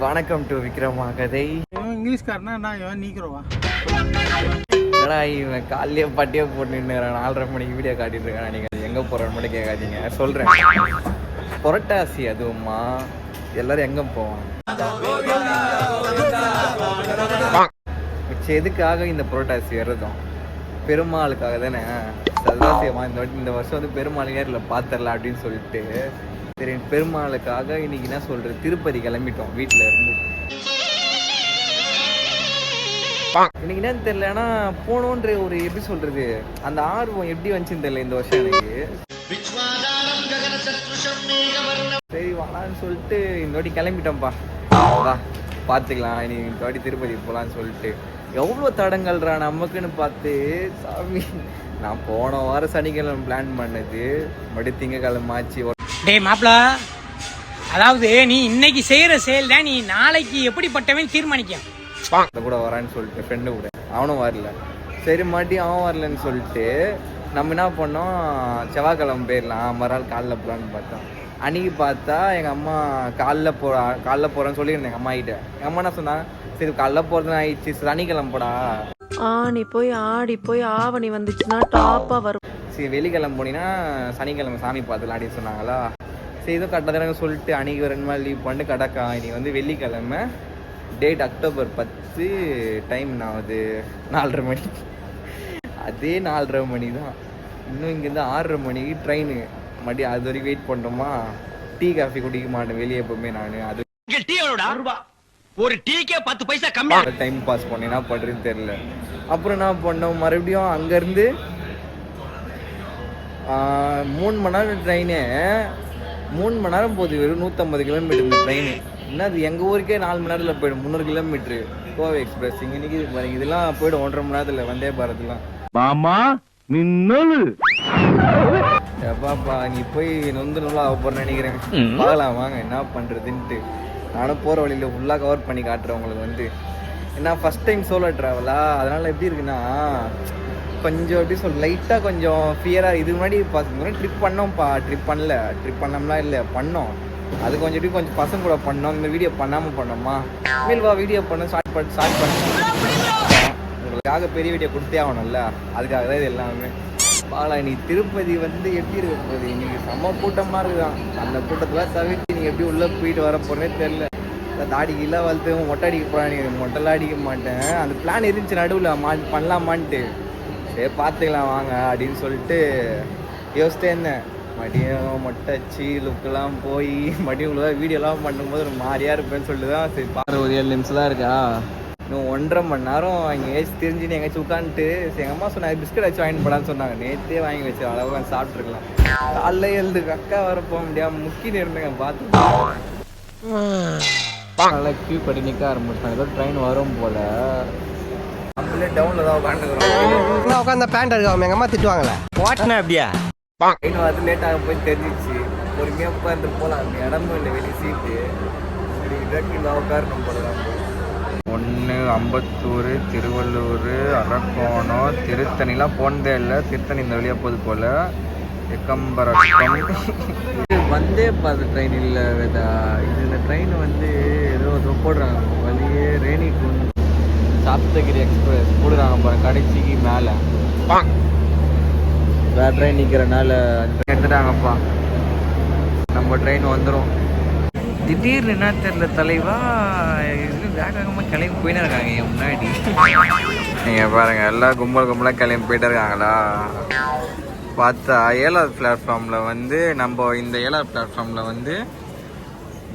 வணக்கம் டு விக்ரமா கதை. இங்கிலீஷ்காரனா நான் இவன் நீக்கிறவா ஏன்னா இவன் காலையே பட்டியே போட்டு நின்று 4:30 மணிக்கு வீடியோ காட்டிட்டு இருக்கான். நீங்கள் எங்கே போகிறோன்னு மட்டும் கேட்காதீங்க, சொல்கிறேன். புரட்டாசி அதுவுமா எல்லாரும் எங்கே போவான்? எதுக்காக இந்த புரட்டாசி விரதம்? பெருமாளுக்காக தானே. சதாசிவமா இந்த வருஷம் வந்து பெருமாள் நேரில் பார்த்துடலாம் அப்படின்னு சொல்லிட்டு சரி பெருமாளுக்காக இன்னைக்கு என்ன சொல்றது, திருப்பதி கிளம்பிட்டோம் வீட்டில் இருந்து. இன்னைக்கு என்னன்னு தெரியல, ஆனா போனோன்ற ஒரு எப்படி சொல்றது அந்த ஆர்வம் எப்படி வந்துச்சுன்னு தெரியல இந்த வருஷம் எனக்கு. சரி வாடான்னு சொல்லிட்டு இந்த வாட்டி கிளம்பிட்டோம்ப்பா. வா பார்த்துக்கலாம் இன்னைக்கு இந்த வாட்டி திருப்பதி போகலான்னு சொல்லிட்டு. எவ்வளோ தடங்கள்றா நமக்குன்னு பார்த்து சாமி. நான் போன வாரம் சனிக்கிழமை பிளான் பண்ணது, மறுபடியும் திங்கக்கிழமை ஆச்சு. டேய் மாப்ள, அதாவது நீ இன்னைக்கு செய்யற செயல் தான் நீ நாளைக்கு எப்படிப்பட்டவன் தீர்மானிக்க கூட வரான்னு சொல்லிட்டு ஃப்ரெண்டு கூட அவனும் வரல. சரி மறுபடியும் அவன் வரலன்னு சொல்லிட்டு நம்ம என்ன பண்ணோம், செவ்வாய்க்கிழமை போயிடலாம் மறுநாள் காலைல போகலான்னு பார்த்தோம். அன்னைக்கு பார்த்தா எங்கள் அம்மா காலைல போகிறேன்னு சொல்லியிருந்தேன் எங்கள் அம்மா கிட்ட. எங்கள் அம்மா என்ன சொன்னா, சரி காலைல போகிறதுன்னு ஆயிடுச்சு, சனிக்கிழமை போடா. ஆடி போய் ஆவணி வந்துச்சுன்னா டாப்பா வரும். சரி வெள்ளிக்கிழமை போனீங்கன்னா சனிக்கிழமை சாமி பார்த்துலாம் அப்படின்னு சொன்னாங்களா. சரி இதுவும் கரெக்டாக தானே சொல்லிட்டு அன்றைக்கி 2 நாள் லீவ் பண்ணிட்டு கடக்கா. இன்னைக்கு வந்து வெள்ளிக்கிழமை, டேட் அக்டோபர் 10, டைம் நான் அது 4:30 மணி. அதே 4:30 மணி தான். இன்னும் இங்கேருந்து 6:30 மணிக்கு ட்ரெயின். மறுபடியும் அது வரைக்கும் வெயிட் பண்ணுறோமா. டீ காஃபி குடிக்க மாட்டேன் வெளியே எப்பவுமே நான். அது ஒரு டீக்கே 10 பைசா கம்மி. டைம் பாஸ் பண்ணி என்ன பண்ணுறதுன்னு தெரியல. அப்புறம் என்ன பண்ணோம், மறுபடியும் அங்கேருந்து 3 மணி நேரம் ட்ரெயினு. 3 மணி நேரம் போகுது, வெறும் 150 கிலோமீட்டர் இந்த ட்ரெயின். என்ன அது எங்கள் ஊருக்கே 4 மணி நேரத்தில் போய்டும். 300 கிலோமீட்ரு கோவை எக்ஸ்பிரஸ். இங்கே இன்னைக்கு பாருங்க, இதெல்லாம் போய்டும் 1.5 மணி நேரத்தில் வந்தே பாரத்லாம். மாமா நின்னது எப்பாப்பா நீ போய் நொந்து நல்லா போகிறேன்னு நினைக்கிறேன். பார்க்கலாம் வாங்க என்ன பண்ணுறதுன்ட்டு. நானும் போகிற வழியில் ஃபுல்லாக கவர் பண்ணி காட்டுறேன் உங்களுக்கு. வந்து ஏன்னா ஃபஸ்ட் டைம் சோலோ ட்ராவலா, அதனால் எப்படி இருக்குன்னா கொஞ்சம் எப்படி சொல்ல லைட்டாக கொஞ்சம் ஃபியராக. இது முன்னாடி ட்ரிப் பண்ணோம்ப்பா, ட்ரிப் பண்ணோம்லாம் இல்லை பண்ணோம். அது கொஞ்சம் எப்படி கொஞ்சம் பசங்க கூட பண்ணோம். இந்த வீடியோ பண்ணாமல் பண்ணோமா, மேல்வா வீடியோ பண்ண ஸ்டார்ட் பண்ண உங்களுக்காக பெரிய வீடியோ கொடுத்தே ஆகணும்ல, அதுக்காக தான் இது எல்லாமே. பாலா நீ திருப்பதி வந்து எப்படி இருக்க போகுது, இன்னைக்கு செம்ம கூட்டமாக இருக்குதான். அந்த கூட்டத்தில் தவிர்த்து நீங்கள் எப்படி உள்ளே போயிட்டு வர போறேன்னே தெரில. தாடி கீழே வளர்த்து மொட்டை அடிக்க போகிறேன். மொட்டைலாம் அடிக்க மாட்டேன். அந்த பிளான் இருந்துச்சு நடுவில் பண்ணலாமான்ட்டு. சரி பார்த்துக்கலாம் வாங்க அப்படின்னு சொல்லிட்டு யோசித்தே இருந்தேன். மதியம் மொட்டை அடிச்சு லுக்கெல்லாம் போய் மதியம் உங்களுக்கு வீடியோலாம் பண்ணும்போது ஒரு மாதிரியாக இருப்பேன்னு சொல்லிட்டு தான் சரி பாரு. ஒரு 7 நிமிஷம் தான் இருக்கா, இன்னும் 1.5 மணி நேரம் அங்கே ஏசி தெரிஞ்சுன்னு எங்கேயாச்சும் உட்காந்துட்டு. சரி எங்கள் அம்மா சொன்னாங்க பிஸ்கட் வச்சு வாங்கிட்டு போடான்னு சொன்னாங்க. நேற்றே வாங்கி வச்சு அளவு சாப்பிட்ருக்கலாம். காலைல எழுது அக்கா வர போக முடியாமல் முக்கின்னு இருந்தேங்க. பார்த்து நல்லா கியூ படி நிற்க ஆரம்பிச்சாங்க. ஏதோ ட்ரெயின் வரும் போல். நம்மளே டவுனில் தான் உட்காந்துக்கிறோம். உட்காந்து பேண்ட் இருக்காம எங்கள் அம்மா திட்டுவாங்களே போட்டினா அப்படியா. ட்ரெயின் வந்து லேட்டாக போய் தெரிஞ்சிச்சு. பொறுமையாக உட்காந்து போகலாம். அந்த இடமும் இல்லை, வெளியே சீட்டு. சரி இதாக்கி நான் உட்காரணும் போல தான். 1 அம்பத்தூர், திருவள்ளூர், அரக்கோணம், திருத்தணிலாம் போனதே இல்லை. திருத்தணி இந்த வழியாக போகுது போல். எக்கம்பரக்கம் வந்தே பார்த்த ட்ரெயின் இல்லை வேதா. இது இந்த ட்ரெயின் வந்து ஏதோ போடுறாங்க வழியே. ரேணிகுண்ட் சப்தகிரி எக்ஸ்பிரஸ் போடுறாங்க பாருங்க கடைசிக்கு மேலே. வேறு ட்ரெயின் நிற்கிறனால எடுத்துட்டாங்கப்பா. நம்ம ட்ரெயின் வந்துடும். திடீர்னு என்ன தெரியல தலைவா, இது வேகமாக கிளம்பி போயின்னு இருக்காங்க என் முன்னாடி. நீங்கள் பாருங்கள் எல்லாம் கும்பலாக கிளம்பி போயிட்டே இருக்காங்களா. பார்த்தா 7வது பிளாட்ஃபார்மில் வந்து நம்ம இந்த 7வது பிளாட்ஃபார்மில் வந்து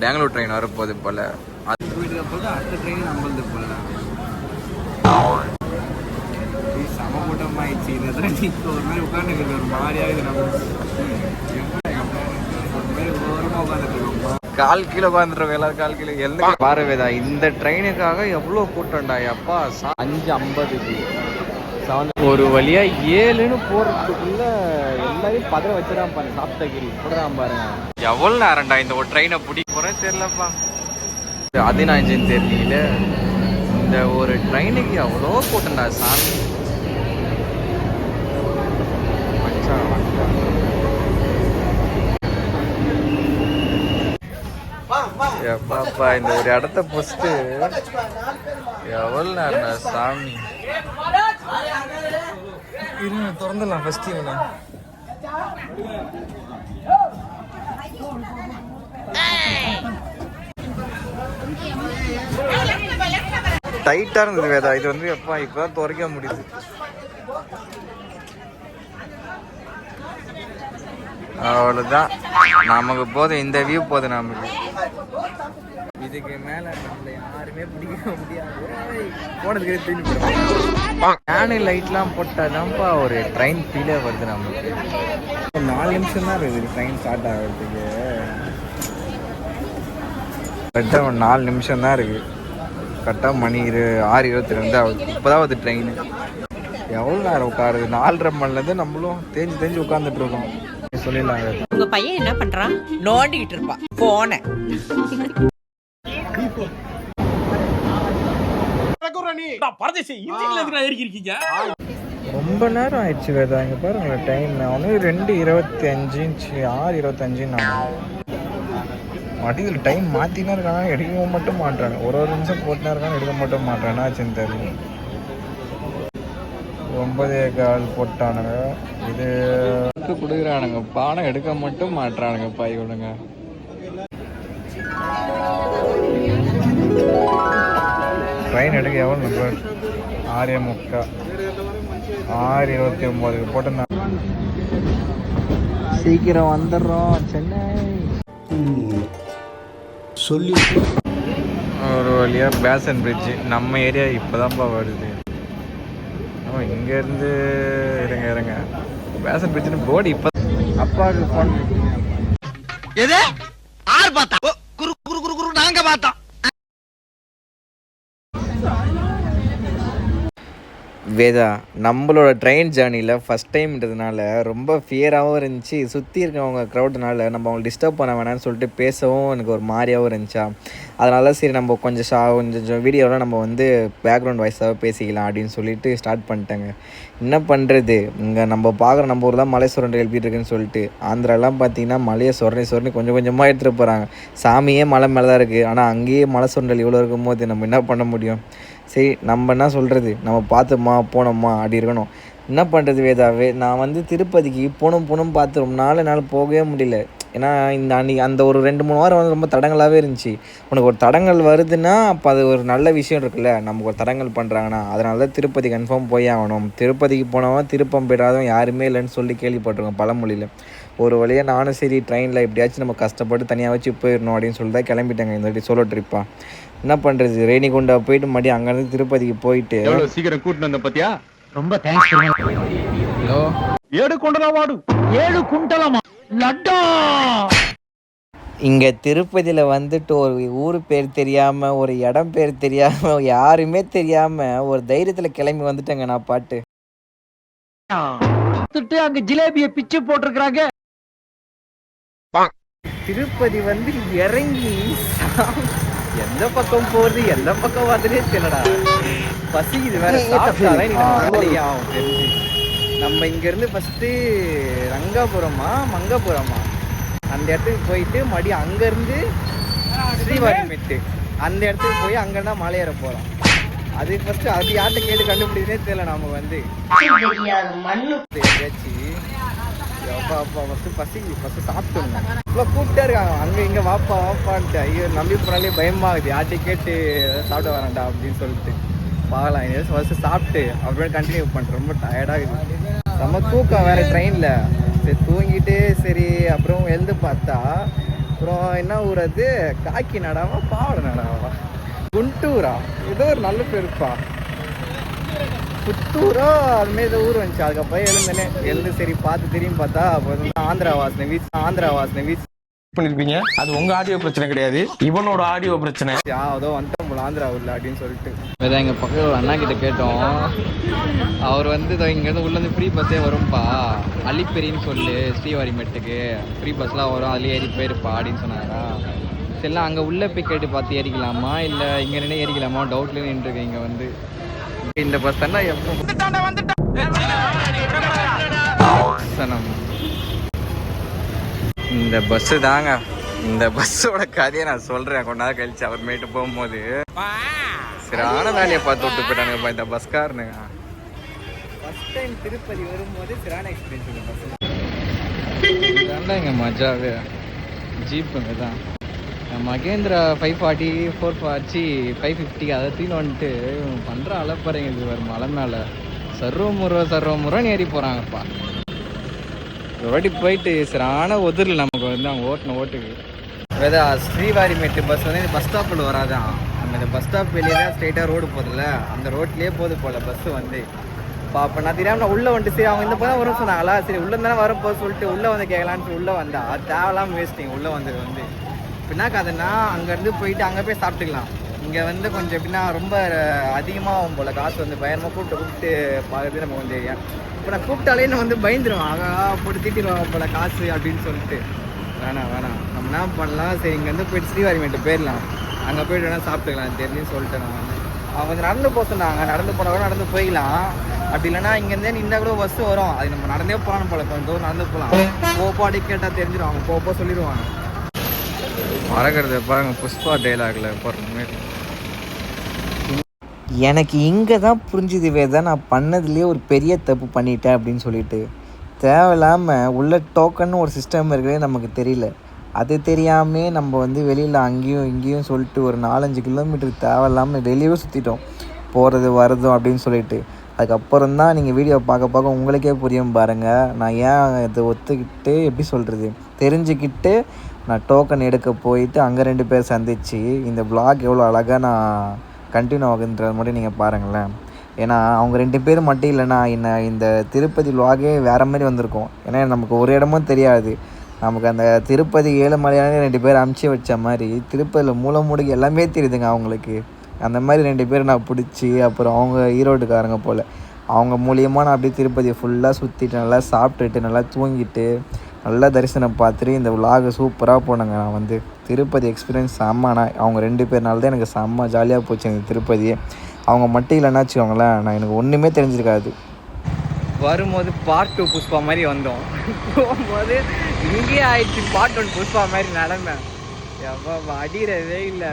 பெங்களூர் ட்ரெயின் வரப்போகுது போல். அது போயிட்டு போது அடுத்த ட்ரெயின் நம்மளது போல். சம கூட்டமாகிடுச்சு. இந்த ட்ரெயின் இப்போ ஒரு மாதிரி உட்காந்துருக்கு, ஒரு மாதிரியாகுது. நம்ம ஒரு மாதிரி ஓரமாக உட்காந்துருக்கோம்மா. கால் கீழே உட்காந்துருக்கோம் எல்லாரும். கால் கீழே எல்லாம் பாருவேதா. இந்த ட்ரெயினுக்காக எவ்வளோ கூட்டம்டா அப்பா. 5:50க்கு ஒரு வழியா 7ன்னு போறதுக்குள்ள எல்லாரையும் பதற வச்சிடாம பாருங்க. சப்தகிரி போடுறான் பாருங்க. எவ்வளோ நேரம்டா இந்த ஒரு ட்ரெயினை பிடிக்க போறேன் தெரியலப்பா. அது நான் தெரியல. இந்த ஒரு ட்ரெயினுக்கு எவ்வளோ கூட்டம்டா சாமி. எப்பாப்பா இந்த ஒரு இடத்த ஃபஸ்ட்டு எவ்வளோ நேரம் சாமி இருங்க திறந்துடலாம் ஃபஸ்ட்டு இவனை. டைட்டாக இருந்தது வேதா. இது வந்து எப்பா இப்போதான் துறைக்க முடியுது. அவ்வளோதான் நமக்கு போதும், இந்த வியூ போதும் நமக்கு. இதுக்கு மேலே நம்மளை யாருமே பிடிக்க முடியாது. போனதுக்கு திரும்பி ஃபேனு லைட்லாம் போட்டாதான்ப்பா ஒரு ட்ரெயின் ஃபீலே வருது நம்மளுக்கு. 4 நிமிஷம் தான் இருக்குது ட்ரெயின் ஸ்டார்ட் ஆகிறதுக்கு. கரெக்டாக ஒரு 4 நிமிஷம் தான் இருக்குது. கரெக்டாக மணி 6:22 ஆகுது. இப்போ தான் வருது ட்ரெயின். எவ்வளோ நேரம் உட்காருது? 4:30 மணிலேருந்து நம்மளும் தேஞ்சு உட்காந்துட்டு இருக்கோம். சொல்லிடலாங்க. உங்க பையன் என்ன பண்றான்? நோண்டிக்கிட்டு இருப்பான் போன. ரொம்ப நேரம் ஆயிடுச்சு வேதா. இங்கே பாருங்களேன் டைம். அவனு 2:25 6:25 மடியில் டைம் மாற்றினா இருக்காங்க, எடுக்க மட்டும் மாட்டாங்க. ஒரு நிமிஷம் போட்டுனா இருக்காங்க, எடுக்க மட்டும் மாட்டானா ஆச்சுன்னு தெரியல. 9:15 போட்டானுங்க. இது கொடுக்குறானுங்க, பாடம் எடுக்க மட்டும் மாட்டுறானுங்க. பாய் விடுங்க. ட்ரெயின் எடுக்க எவ்வளோ நம்பர்? 6:45 6:29 போட்டிருந்தாங்க. சீக்கிரம் வந்துடுறோம் சென்னை. சொல்லி ஒரு வழியாக பேசன் பிரிட்ஜு நம்ம ஏரியா இப்போதான்ப்பா வருது. இங்கேருந்து இருங்க பேசன் பிரிட்ஜுன்னு போர்டு இப்போ அப்பாவுக்கு ஃபோன் எது ஆறு பார்த்தா குரு குரு குரு குரு நாங்க பார்த்தோம். வேதா, நம்மளோட ட்ரெயின் ஜேர்னியில் ஃபஸ்ட் டைம்ன்றதுனால ரொம்ப ஃபியராகவும் இருந்துச்சு. சுற்றி இருக்கவங்க க்ரௌட்னால நம்ம அவங்களை டிஸ்டர்ப் பண்ண வேணாம்னு சொல்லிட்டு பேசவும் எனக்கு ஒரு மாதிரியாகவும் இருந்துச்சா. அதனால சரி நம்ம கொஞ்சம் வீடியோவில் நம்ம வந்து பேக்ரவுண்ட் வாய்ஸாக பேசிக்கலாம் அப்படின்னு சொல்லிட்டு ஸ்டார்ட் பண்ணிட்டேங்க. என்ன பண்ணுறது, இங்கே நம்ம பார்க்குற நம்ம ஊர் தான் மலை சுரண்டை எழுப்பிட்டு இருக்குன்னு சொல்லிட்டு, ஆந்திராலாம் பார்த்தீங்கன்னா மலையை சொரணி கொஞ்சம் கொஞ்சமாக எடுத்துகிட்டு போகிறாங்க. சாமியே மலை மேலே தான் இருக்குது, ஆனால் அங்கேயே மலை சுரண்டல் இவ்வளோ இருக்கும்போது நம்ம என்ன பண்ண முடியும்? சரி நம்ம என்ன சொல்கிறது, நம்ம பார்த்தோமா போனோமா அப்படி இருக்கணும். என்ன பண்ணுறது வேதாவே, நான் வந்து திருப்பதிக்கு போகணும் பார்த்து ரொம்ப நாள் போகவே முடியல. ஏன்னா இந்த அன்றைக்கி அந்த ஒரு 2-3 வாரம் வந்து ரொம்ப தடங்களாகவே இருந்துச்சு. உனக்கு ஒரு தடங்கள் வருதுன்னா அப்போ அது ஒரு நல்ல விஷயம் இருக்குல்ல. நமக்கு ஒரு தடங்கள் பண்ணுறாங்கன்னா அதனால தான் திருப்பதி கன்ஃபார்ம் போய் ஆகணும். திருப்பதிக்கு போனவன் திருப்பம் பெறாதவன் யாருமே இல்லைன்னு சொல்லி கேள்விப்பட்டிருக்கோம் பழமொழியில். ஒரு வழியாக நானும் சரி ட்ரெயினில் எப்படியாச்சும் நம்ம கஷ்டப்பட்டு தனியாக வச்சு போயிடணும் அப்படின்னு சொல்லி தான் கிளம்பிட்டாங்க இந்த வாட்டி சோலோ ட்ரிப்பாக. என்ன பண்ணுறது, ரேணிகுண்டா போயிட்டு மறுபடியும் அங்கேருந்து திருப்பதிக்கு போயிட்டு சீக்கிரம் கூட்டிட்டு வந்த பத்தியா? ரொம்ப தேங்க்ஸ். ஹலோ 7 குண்டலா வாடு 7 குண்டலமா லட்டா. இங்கே திருப்பதியில் வந்துட்டு ஒரு ஊர் பேர் தெரியாமல் ஒரு இடம் பேர் தெரியாமல் யாருமே தெரியாமல் ஒரு தைரியத்தில் கிளம்பி வந்துட்டேங்க நான் பாட்டு. அங்க ஜிலேபியை பிச்சு போட்டிருக்கிறாங்க. திருப்பதி வந்து இறங்கி எந்த பக்கம் போகிறது எந்த பக்கம் வருதுன்னே தெரியலடா. பசிக்குது வேற. சாப்பிட்டாலே ஆகும் தெரிஞ்சு. நம்ம இங்கேருந்து ஃபஸ்ட்டு மங்காபுரமா அந்த இடத்துக்கு போயிட்டு மறுபடியும் அங்கேருந்து ஸ்ரீவாரிமெட்டு அந்த இடத்துக்கு போய் அங்கேன்னா மலை ஏற போகிறோம். அது ஃபஸ்ட்டு அது யார்கிட்ட கேட்டு கண்டுபிடிக்கிறதே தெரியல. நம்ம வந்து அப்பா ஃபஸ்ட்டு சாப்பிட்டோங்க. இவ்வளோ கூப்பிட்டே இருக்காங்க அங்கே இங்கே வாப்பான்ட்டு. ஐயோ நம்பி போனாலே பயமாகுது. யார்கிட்ட கேட்டு சாப்பிட வரேன்டா அப்படின்னு சொல்லிட்டு பார்க்கலாம். எங்கேயாச்சும் ஃபஸ்ட்டு சாப்பிட்டு அப்புறம் கண்டினியூ பண்ணுறேன். ரொம்ப டயர்டாகுது. நம்ம தூக்கம் வேறு ட்ரெயினில். சரி தூங்கிட்டு சரி அப்புறம் எழுந்து பார்த்தா அப்புறம் என்ன ஊர் அது, காக்கி நடாவா பாவடை நடாவா குண்டூரா ஏதோ ஒரு நல்ல பேருப்பா, புத்தூரோ அதுமாரி ஏதோ ஊர் வந்துச்சு. அதுக்கப்புறம் எழுந்து சரி பார்த்து திரும்பி பார்த்தா அப்போ ஆந்திரா வாசனை வீச்சு பண்ணிருப்பீங்க. அது உங்க ஆடியோ பிரச்சனை கிடையாது, இவனோட ஆடியோ பிரச்சனை. அதோ வந்துட்டோம் போல ஆந்திரா ஊரில் அப்படின்னு சொல்லிட்டு எங்கள் பக்கத்தில் அண்ணா கிட்ட கேட்டோம். அவர் வந்து இங்கேருந்து உள்ளேருந்து ஃப்ரீ பஸ்ஸே வரும்பா, அலிப்பெரின்னு சொல்லு ஸ்ரீவாரிமெட்டுக்கு ஃப்ரீ பஸ்லாம் வரும், அதுலேயே ஏறி போயிருப்பா அப்படின்னு சொன்னாரா. சரிலாம் அங்கே உள்ளே போய் கேட்டு பார்த்து ஏறிக்கலாமா இல்லை இங்கே நின்று ஏறிக்கலாமா டவுட்லேயே நின்றுருக்கு. இங்கே வந்து இந்த பஸ் தானே எப்போ இந்த பஸ்ஸு தாங்க இந்த பஸ்ஸோட கதையை நான் சொல்கிறேன் கொஞ்ச நாள் கழிச்சு அப்புறமேட்டு போகும்போது சரியான வேலையை பார்த்து விட்டு போயிட்டானுங்கப்பா இந்த பஸ்காரனுங்க. ஃபஸ்ட் டைம் திருப்பதி வரும்போது சரியான எக்ஸ்பீரியன்ஸ் இந்த பஸ் தாண்டா இங்கே மஜாவே. ஜீப்புங்க தான் மகேந்திரா 540 440 550 அதை தீன் வந்துட்டு பண்ணுற அலப்பறைங்க. இது ஒரு மலை மேலே சர்வமுறை ஏறி போகிறாங்கப்பா. ஒரு வாட்டி போயிட்டு சரியான ஒதுரில் நமக்கு வந்து அவங்க ஓட்டின ஓட்டுக்கு வேதா ஸ்ரீவாரிமேட்டு பஸ் வந்து இந்த பஸ் ஸ்டாப்பில் வராதான். நம்ம இந்த பஸ் ஸ்டாப் வெளியே தான் ஸ்ட்ரெயிட்டாக ரோடு போதில்ல, அந்த ரோட்லேயே போகுது போல் பஸ்ஸு வந்து. இப்போ அப்போ நான் தெரியாமல் நான் உள்ளே வந்துட்டு சரி அவங்க இந்த பக்கம் வரும் சொன்னாங்களா, சரி உள்ளே தானே வரப்போ சொல்லிட்டு உள்ளே வந்து கேட்கலான்னு உள்ளே வந்தா அது தேவையில்லாமல் வேஸ்ட்டிங். உள்ளே வந்தது வந்து எப்படின்னா கதைன்னா அங்கேருந்து போயிட்டு அங்கே போய் சாப்பிட்டுக்கலாம். இங்கே வந்து கொஞ்சம் எப்படின்னா ரொம்ப அதிகமாகும் போல் காசு வந்து பயங்கரமாக கூப்பிட்டு பார்க்குறது நம்ம வந்து. இப்போ நான் கூப்பிட்டாலே நான் வந்து பயந்துருவேன், ஆகா போட்டு திட்டிடுவாங்க போல் காசு அப்படின்னு சொல்லிட்டு. வேணாம் நம்ம என்ன பண்ணலாம், சரி இங்கேருந்து போயிட்டு ஸ்ரீவாரிமேட்டு போயிடலாம், அங்கே போய்ட்டு வேணால் சாப்பிட்டுக்கலாம் தெரிஞ்சுன்னு சொல்லிட்டு நான் வந்து அவங்க வந்து நடந்து போக சொன்னாங்க. நடந்து போனால் கூட நடந்து போய்க்கலாம், அப்படி இல்லைன்னா இங்கேருந்தே நின்றா கூட பஸ்ஸு வரும், அது நம்ம நடந்தே போகணும் போல, கொஞ்சம் தூரம் நடந்து போகலாம். போப்பாடி கேட்டால் தெரிஞ்சிடும், அவங்க போப்போ சொல்லிடுவாங்க. மறக்கிறது பாருங்க புஷ்பா டைலாக்ல போடுறதுமே. எனக்கு இங்கே தான் புரிஞ்சுது வேதா நான் பண்ணதுலேயே ஒரு பெரிய தப்பு பண்ணிட்டேன் அப்படின்னு சொல்லிட்டு. தேவையில்லாமல் உள்ள டோக்கன் ஒரு சிஸ்டம் இருக்கிறதே நமக்கு தெரியல. அது தெரியாமே நம்ம வந்து வெளியில் அங்கேயும் இங்கேயும் சொல்லிட்டு ஒரு 4-5 கிலோமீட்டர் தேவையில்லாமல் வெளியே சுற்றிட்டோம், போகிறது வரதும் அப்படின்னு சொல்லிட்டு. அதுக்கப்புறம் தான் நீங்கள் வீடியோ பார்க்க உங்களுக்கே புரியும் பாருங்கள், நான் ஏன் இதை ஒத்துக்கிட்டு எப்படி சொல்கிறது தெரிஞ்சுக்கிட்டு நான் டோக்கன் எடுக்க போயிட்டு அங்கே 2 பேர் சந்திச்சு இந்த vlog எவ்வளோ அழகாக நான் கண்டினியூ ஆகுதுன்றது மட்டும் நீங்கள் பாருங்களேன். ஏன்னா அவங்க 2 பேர் மட்டும் இல்லைன்னா இந்த திருப்பதி vlog-ஏ வேறு மாதிரி வந்திருக்கும். ஏன்னா நமக்கு ஒரு இடமும் தெரியாது, நமக்கு அந்த திருப்பதி ஏழுமலையான 2 பேர் அமுச்சு வச்ச மாதிரி திருப்பதியில் மூளைக்கு எல்லாமே தெரியுதுங்க அவங்களுக்கு. அந்த மாதிரி 2 பேர் நான் பிடிச்சி அப்புறம் அவங்க ஈரோடுக்காரங்க போல் அவங்க மூலியமாக நான் அப்படியே திருப்பதியை ஃபுல்லாக சுற்றிட்டு நல்லா சாப்பிட்டுட்டு நல்லா தூங்கிட்டு நல்லா தரிசனம் பார்த்துட்டு இந்த vlog சூப்பராக போனேங்க. நான் வந்து திருப்பதி எக்ஸ்பீரியன்ஸ் செம்மனா அவங்க 2 பேர்னால தான் எனக்கு செம்ம ஜாலியாக போச்சு இந்த திருப்பதியே. அவங்க மட்டும் இல்லைன்னா வச்சுக்கோங்களேன் நான் எனக்கு ஒன்றுமே தெரிஞ்சிருக்காது. வரும்போது பார்ட் 2 புஷ்பா மாதிரி வந்தோம், போகும்போது இங்கேயே ஆயிடுச்சு பார்ட் 1 புஷ்பா மாதிரி நடமை. எவ்வளோ அடிக்கிறதே இல்லை,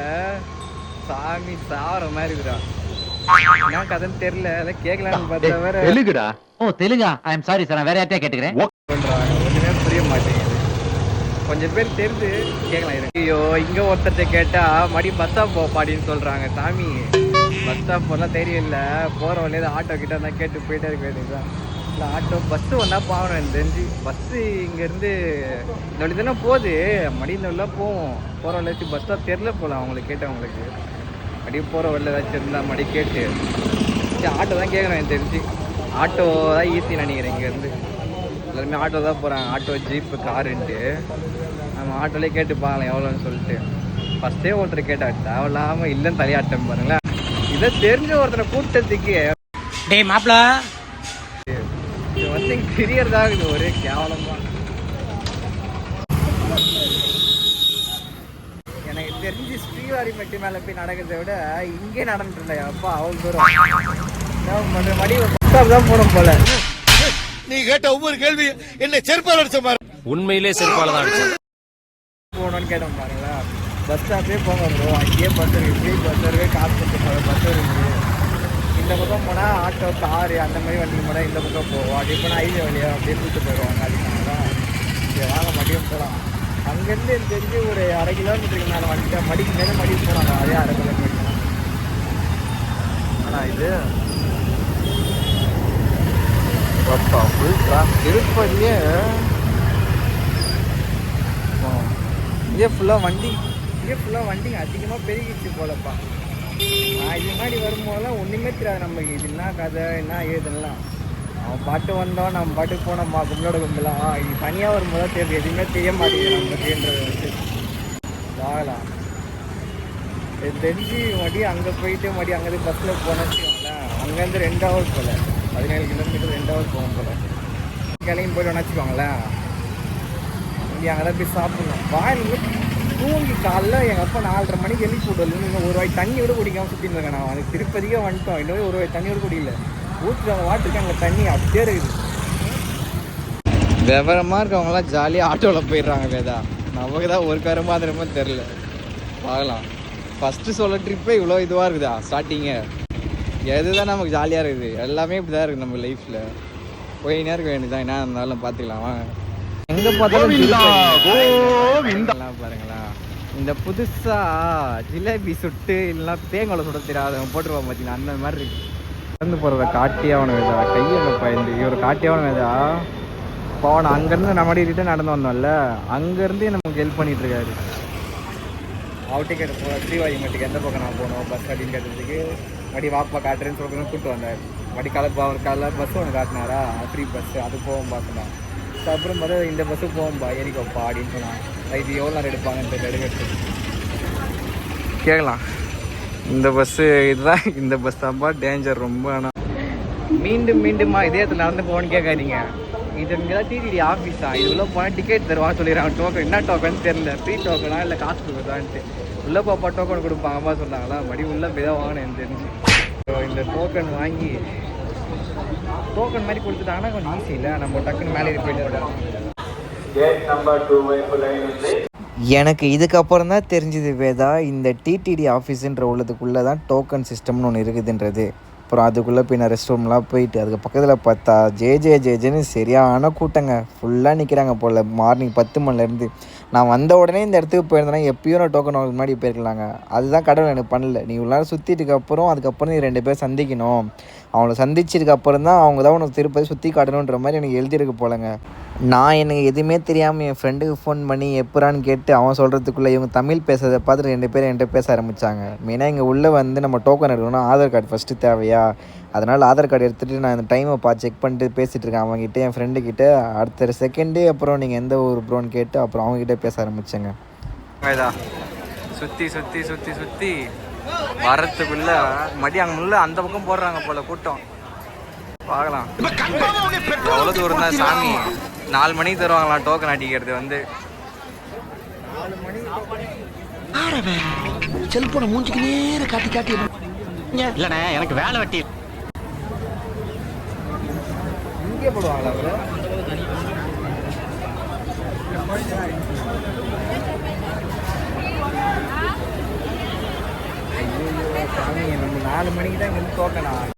சாமி சாவர மாதிரி இருக்கிறா. என்ன கதைன்னு தெரியல, அதை கேட்கலான்னு பார்த்தா வேற தெலுங்குடா. ஓ தெலுங்கா, ஐ எம் சாரி சார், நான் வேற யார்ட்டே கேட்டுக்கிறேன். பண்றாங்க, ஒன்றுமே புரிய மாட்டேங்குது. கொஞ்சம் பேர் தெரிஞ்சு கேட்கலாம் இருக்கு. ஐயோ இங்கே ஒருத்தர்கிட்ட கேட்டால் மறுபடியும் பஸ் ஸ்டாப் போப்பாடின்னு சொல்கிறாங்க. சாமி பஸ் ஸ்டாப் போகலாம் தெரியும் இல்லை, போகிற வழியே ஆட்டோ கிட்ட இருந்தால் கேட்டு போயிட்டே இருக்க வேண்டியதுதான். இல்லை ஆட்டோ பஸ்ஸு ஒன்றா போகணும் எனக்கு தெரிஞ்சு. பஸ்ஸு இங்கேருந்து இந்த வழி தானே போகுது, மறுபடியும் இந்த வழியாக போவோம். போகிற வழியாச்சும் பஸ் ஸ்டாப் தெரில போகலாம் அவங்களுக்கு கேட்டவங்களுக்கு. மறுபடியும் போகிற வழியில் ஏதாச்சும் இருந்தால் மறுபடியும் கேட்டு சரி ஆட்டோ தான் கேட்குறேன் எனக்கு தெரிஞ்சு. ஆட்டோ தான் ஈஸி நினைக்கிறேன். இங்கேருந்து எல்லாருமே ஆட்டோ தான் போகிறாங்க, ஆட்டோ ஜீப்பு காருன்ட்டு. நம்ம ஆட்டோலேயே கேட்டு பார்க்கலாம் எவ்வளோன்னு சொல்லிட்டு. ஃபஸ்ட்டே ஒருத்தர் கேட்டால் தேவையில்லாமல் இல்லைன்னு தலையாட்டம் பாருங்களேன். இதை தெரிஞ்ச ஒருத்தரை கூட்டத்துக்கு டேய் மாப்பிள இது வந்து கிரியர்தான் இது ஒரே கேவலமாக. எனக்கு தெரிஞ்சு ஸ்ரீவாரிமேட்டு மேலே போய் நடக்கிறத விட இங்கே நடந்துட்டேன். அப்பா அவ்வளோ தூரம் மடி தான் போகணும் போல. நீ கேட்ட ஒவ்வொரு கேள்வி என்ன செருப்பால் அடிச்ச மாதிரி. உண்மையிலே செருப்பால தான் அடிச்சேன். போகணும்னு கேட்டோம் பாருங்களேன். பஸ் ஸ்டாப்பே போங்க ப்ரோ, அங்கேயே பஸ் இருக்குது, ஃப்ரீ பஸ் இருக்குது, காசு கொடுத்து போகிற பஸ் இருக்குது. இந்த பக்கம் போனால் ஆட்டோ காரு அந்த மாதிரி வண்டிக்கு போனால் இந்த பக்கம் போவோம். அப்படியே போனால் ஹைவே வழியாக அப்படியே கூப்பிட்டு போயிடுவாங்க. அதுக்காக சரி வாங்க மடியும் போகலாம். அங்கேருந்து எனக்கு தெரிஞ்சு ஒரு 1/2 கிலோமீட்டருக்கு மேலே வந்துட்டேன். மடிக்கு மேலே மடிக்கு போகிறாங்க, அதே 1/2 கிலோமீட்டர். ஆனால் இது திருப்பதியே இதே ஃபுல்லாக வண்டி அதிகமாக பெருகிடுச்சு போலப்பா. நான் இது முன்னாடி வரும்போதெல்லாம் ஒன்றுமே தெரியாது நமக்கு, இது என்ன கதை என்ன ஏதுன்னெலாம். அவன் பாட்டு வந்தோம், நம்ம பாட்டுக்கு போனோம்மா கும்பலோட கும்பலாம். இது தனியாக வரும்போது தான் தெரியும், எதுவுமே தெரிய மாட்டேங்குது நமக்குன்றது வந்து வாங்கலாம். இது தெரிஞ்சு மறுபடியும் அங்கே போயிட்டு மறுபடியும் அங்கேருந்து பஸ்ஸில் போனோன்னு வச்சுக்கோங்களேன். அங்கேருந்து 2 ஹவர் போல் 17 கிலோமீட்டர் 2 ஹவர் போகும் போல். கிளம்பி போய்ட்டு வச்சுக்கோங்களேன். இங்கே அங்கே தான் போய் சாப்பிட்ணும். வாயில் தூங்கி காலைல எங்கள் அப்பா 4:30 மணிக்கு எழுப்பி போட்டு இன்னும் ஒரு வாய் தண்ணி கூட குடிக்காமல் சுற்றிட்டு இருக்கேன். நான் அதுக்கு திருப்பதிக்கே வந்துட்டோம், இன்னும் ஒரு வாய் தண்ணி கூட குடிக்கல. ஊற்றுறவங்க வாட்டுக்கு அங்கே தண்ணி அப்படியே இருக்குது. விவரமாக இருக்கவங்களாம் ஜாலியாக ஆட்டோவில் போயிடுறாங்க வேதா. நமக்கு தான் ஒரு காரமாக அந்த மாதிரி தெரில. பார்க்கலாம். ஃபஸ்ட்டு சோலோ ட்ரிப்பே இவ்வளோ இதுவாக இருக்குதா ஸ்டார்டிங்கு? எதுதான் நமக்கு ஜாலியாக இருக்குது? எல்லாமே இப்படி தான் இருக்குது நம்ம லைஃப்பில். போயினே இருக்க வேண்டியதான், என்ன இருந்தாலும் பார்த்துக்கலாம் வாங்க. எங்கே பார்த்தாலும் பாருங்களா, இந்த புதுசாக ஜிலேபி சுட்டு இல்லைனா தேங்காய் சுட தெரியாதவன் போட்டுருவான் பார்த்தீங்கன்னா, அந்த மாதிரி இருக்கு. நடந்து போகிறத காட்டியாவன வேதா கையப்பா இந்த இவர் காட்டியாவன வேதா போன அங்கேருந்து நம்ம ரிட்டன் நடந்து வந்தோம்ல, அங்கேருந்தே நமக்கு ஹெல்ப் பண்ணிட்டு இருக்காரு. அவர் டிக்கெட் ஸ்ரீவாயி மட்டுக்கு எந்த பக்கம் நான் போகணும் பஸ் அப்படின்னு கேட்டதுக்கு மடி வாப்பா காட்டுறேன்னு சொல்லிட்டு கூப்பிட்டு வந்தார். மடி காலைல பஸ் ஒன்று காட்டினாரா, ஃப்ரீ பஸ்ஸு, அது போவோம் பார்க்கலாம். ஸோ அப்புறம் பார்த்தா இந்த பஸ்ஸுக்கு போவோம்பா ஏறிக்கோப்பா அப்படின்னு சொன்னான். இது எவ்வளோ நேரம் எடுப்பாங்கன்னு எடுக்கிறது கேட்கலாம். இந்த பஸ்ஸு இதுதான், இந்த பஸ் தான்ப்பா டேஞ்சர் ரொம்ப. ஆனால் மீண்டுமா இதே இடத்துல நடந்து போகணுன்னு கேட்காதீங்க. இது இங்கே தான் டிடிடி ஆஃபீஸ் தான். இது உள்ளே போனால் டிக்கெட் தருவான்னு சொல்லிடுறாங்க. டோக்கன் என்ன டோக்கன் தெரியல, ஃப்ரீ டோக்கனா இல்லை காசு கொடுக்குதான்ட்டு. உள்ளே பாப்பா டோக்கன் கொடுப்பாங்கப்பா சொன்னாங்களா, மடி உள்ளே போய் தான் வாங்கினேன் எனக்கு தெரிஞ்சு. ஸோ இந்த டோக்கன் வாங்கி டோக்கன் மாதிரி கொடுத்துட்டாங்கன்னா கொஞ்சம் ஈஸி இல்லை, நம்ம டக்குன்னு மேலே போயிட்டு. எனக்கு இதுக்கப்புறம் தான் தெரிஞ்சது வேதா, இந்த டிடிடி ஆஃபீஸுன்ற உள்ளதுக்குள்ளே தான் டோக்கன் சிஸ்டம்னு ஒன்று இருக்குதுன்றது. அப்புறம் அதுக்குள்ளே போய் நான் ரெஸ்ட் ரூம்லாம் போயிட்டு அதுக்கு பக்கத்தில் பார்த்தா ஜேஜேன்னு சரியான கூட்டங்க ஃபுல்லாக நிற்கிறாங்க போல். மார்னிங் 10 மணிலேருந்து நான் வந்த உடனே இந்த இடத்துக்கு போயிருந்தேன்னா எப்பயும் நான் டோக்கன் அவங்களுக்கு முன்னாடி போயிருக்கலாங்க. அதுதான் கடவுள் எனக்கு பண்ணல. நீ இவ்வளோ நேரம் சுற்றிட்டுக்கப்புறம் அதுக்கப்புறம் நீ 2 பேர் சந்திக்கணும், அவங்கள சந்திச்சதுக்கப்புறம் தான் அவங்க தான் உனக்கு திருப்பதி சுற்றி காட்டணுன்ற மாதிரி எனக்கு எழுதியிருக்கு போலங்க. நான் எனக்கு எதுவுமே தெரியாமல் என் ஃப்ரெண்டுக்கு ஃபோன் பண்ணி எப்படான்னு கேட்டு அவன் சொல்கிறதுக்குள்ளே இவங்க தமிழ் பேசுறதை பார்த்துட்டு 2 பேர் என்கிட்ட பேச ஆரம்பித்தாங்க. மெயினாக இங்கே உள்ளே வந்து நம்ம டோக்கன் எடுக்கணும்னா ஆதார் கார்டு ஃபஸ்ட்டு தேவையா, அதனால் ஆதார் கார்டு எடுத்துகிட்டு நான் இந்த டைமை செக் பண்ணிட்டு பேசிகிட்டு இருக்கேன் அவங்ககிட்ட, என் ஃப்ரெண்டுக்கிட்ட. அடுத்த செகண்டே அப்புறம் நீங்கள் எந்த ஊர் ப்ரோன்னு கேட்டு அப்புறம் அவங்ககிட்ட பேச ஆரம்பித்தேங்க. சுற்றி வரத்துக்குள்ள மடி அங்கே உள்ள அந்த பக்கம் போடுறாங்க போல கூட்டம். பார்க்கலாம் எவ்வளோ தூரம் தான் சாமி. 4 மணிக்கு தருவாங்களாம் டோக்கன் அடிக்கிறது வந்து. 4 மணிக்கு செல்போனை மூஞ்சிக்கு நேரம் காட்டி இல்லண்ணே எனக்கு வேலை வெட்டி இங்கே போடுவாங்களா அவரு? சாமி நம்ம 4 மணிக்கு தான் இங்கே வந்து டோக்கனா